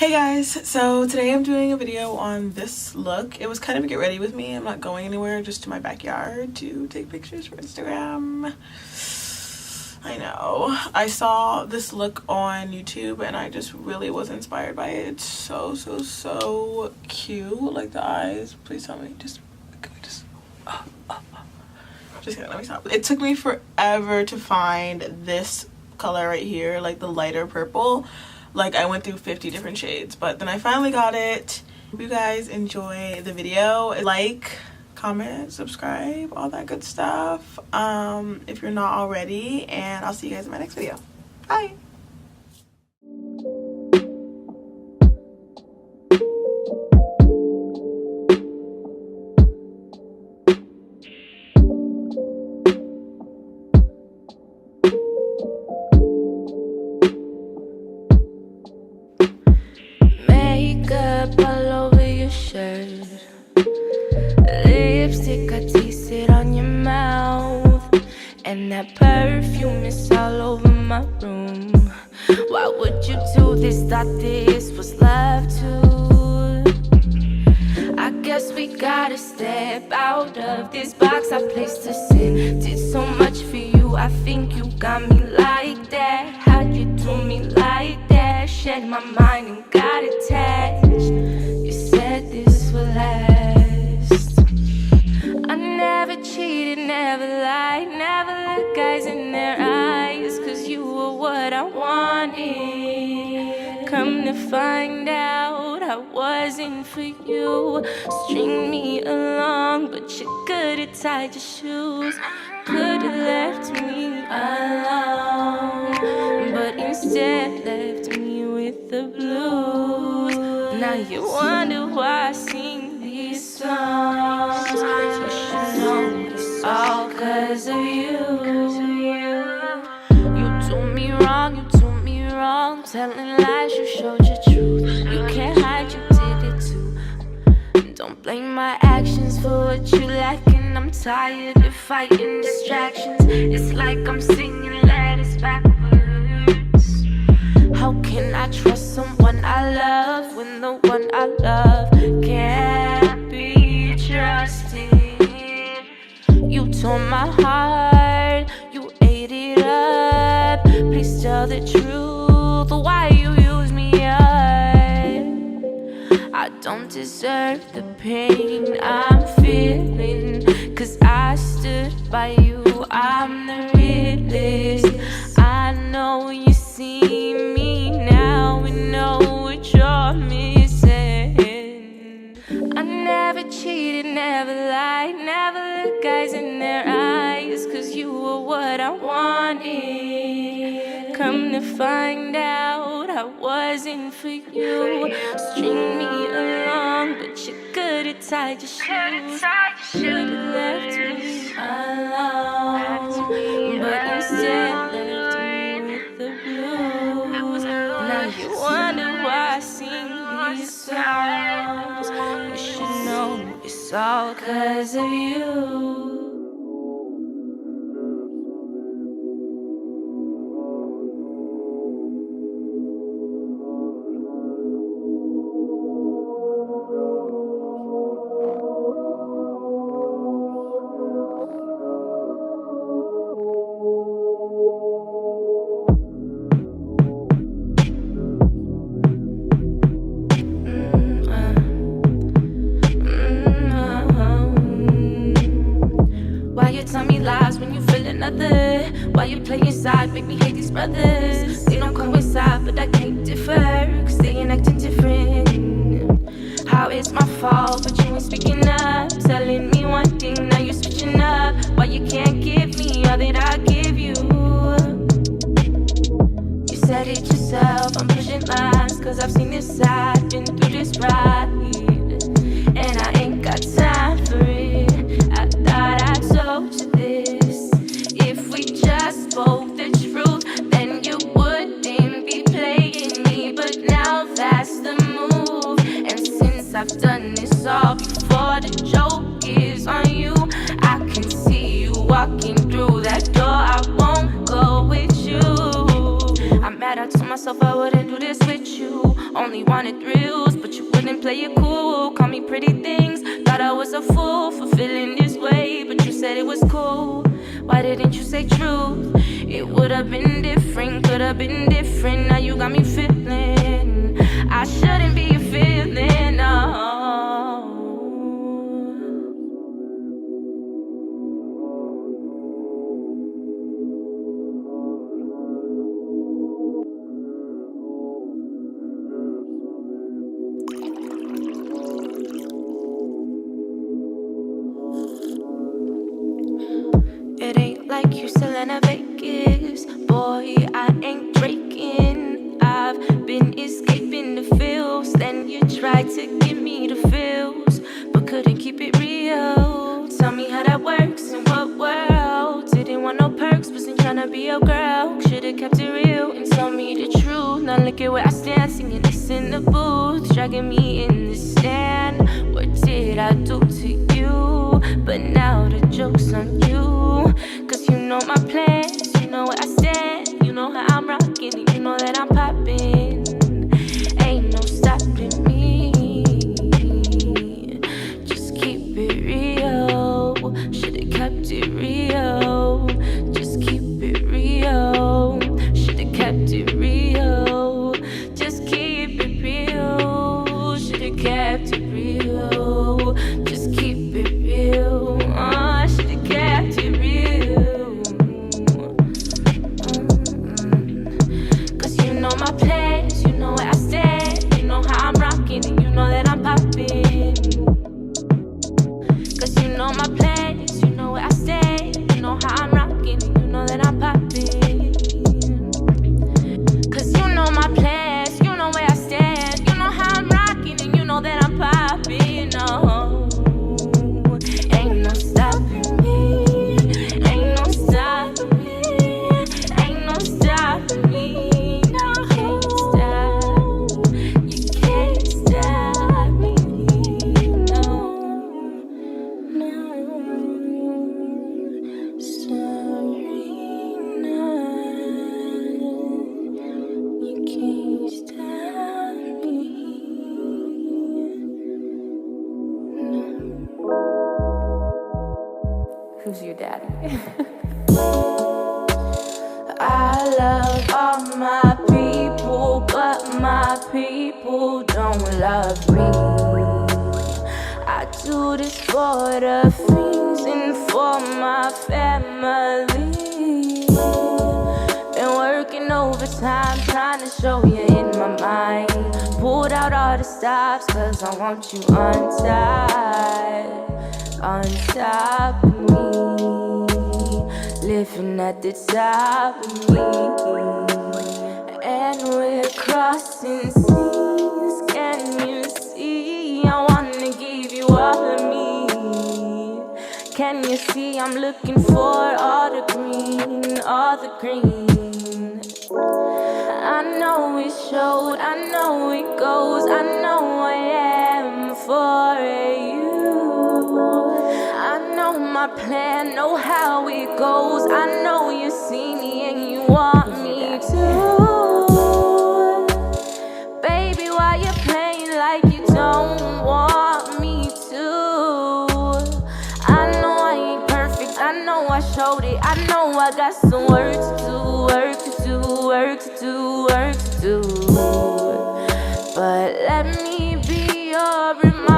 Hey guys, so today I'm doing a video on this look. It was kind of a get ready with me. I'm not going anywhere, just to my backyard to take pictures for Instagram. I know. I saw this look on YouTube and I just really was inspired by it. It's so cute. Like the eyes. Please tell me. Just kidding, let me stop. It took me forever to find this color right here, like the lighter purple. Like I went through 50 different shades, but then I finally got it. Hope you guys enjoy the video. Like, comment, subscribe, all that good stuff if you're not already, and I'll see you guys in my next video. Bye. All over your shirt, lipstick, I taste it on your mouth, and that perfume is all over my room. Why would you do this? Thought this was love too. I guess we gotta step out of this box I placed us in. Did so much for you, I think you got me like that. How'd you do me like that? Shed my mind and got attached. You said this will last. I never cheated, never lied, never let guys in their eyes, 'cause you were what I wanted. Come to find out I wasn't for you. String me along, but you could've tied your shoes. Could've left me alone, but instead left me with the blues. Now you wonder why I sing these songs. You should know it's all 'cause of you. You do me wrong, you do me wrong. Telling lies, you showed your truth. You can't hide, you did it too. Don't blame my actions for what you lack, and I'm tired of fighting distractions. It's like I'm singing letters backwards. How can I trust someone I love when the one I love can't be trusted? You tore my heart, you ate it up. Please tell the truth, why you use me up? I don't deserve the pain I'm feeling, 'cause I stood by you, I'm the realest. I know you see me now and know what you're missing. I never cheated, never lied, never let guys in their eyes, 'cause you were what I wanted. Come to find out I wasn't for you. String me along, but you could've tied your shoes. Should've left me alone, but instead left me with the blues. Now you wonder why I sing these songs. You should know it's all 'cause of you. Tell me lies when you feel another. Why you play inside, make me hate these brothers. They don't coincide, but I can't differ, 'cause they ain't acting different. How it's my fault, but you ain't speaking up. Telling me one thing, now you're switching up. Why you can't give me all that I give you? You said it yourself, I'm pushing lines, 'cause I've seen this side, been through this ride, and I ain't got time for it. I thought I told you this. If we just spoke the truth, then you wouldn't be playing me. But now that's the move, and since I've done this all before, the joke is on you. I can see you walking through that door, I won't go with you. I'm that. I told myself I wouldn't do this with you. Only wanted thrills, but you wouldn't play it cool. Call me pretty things, thought I was a fool for feeling this way, but you said it was cool. Why didn't you say truth? It would have been different, could have been different. Now you got me feeling I shouldn't be feeling, no. It ain't like you selling a Vegas. Boy, I ain't breaking. I've been escaping the feels. Then you tried to give me the feels, but couldn't keep it real. Tell me how that works, in what world? Didn't want no perks, wasn't tryna be your girl. Should've kept it real and told me the truth. Now look at where I stand, singing this in the booth, dragging me in the stand. What did I do to you? But now the joke's on you, 'cause you know my plans, you know where I stand, you know how I'm rocking, and you know that I'm popping. Ain't no stopping me. Just keep it real. Should've kept it real. Just keep it real. Should've kept it real. Just keep it real. Should've kept it real. Just keep it real. Should've kept it real. 'Cause you know my plans, you know where I stand, you know how I'm rocking, and you know that I'm popping. 'Cause you know my plans, you know where I stand, you know how I'm rocking, and you know that I'm popping. 'Cause you know my plans, you know where I stand, you know how I'm rocking, and you know that I'm popping. No, ain't no stopping me, ain't no stopping me, ain't no stopping me. No, you can't stop me. No, no, Serena, you can't stop me. Who's your daddy? I love all my people, but my people don't love me. I do this for the things and for my family. Been working overtime, trying to show you in my mind. Pulled out all the stops, 'cause I want you untied. On top of me, living at the top of me, and we're crossing seas. Can you see? I wanna give you all of me. Can you see? I'm looking for all the green, all the green. I know it showed, I know it goes, I know I am for you. I know my plan, know how it goes. I know you see me and you want me to. Baby, why you playing like you don't want me to? I know I ain't perfect, I know I showed it, I know I got some work to do, work to do, work to do, work to do. But let me be your reminder.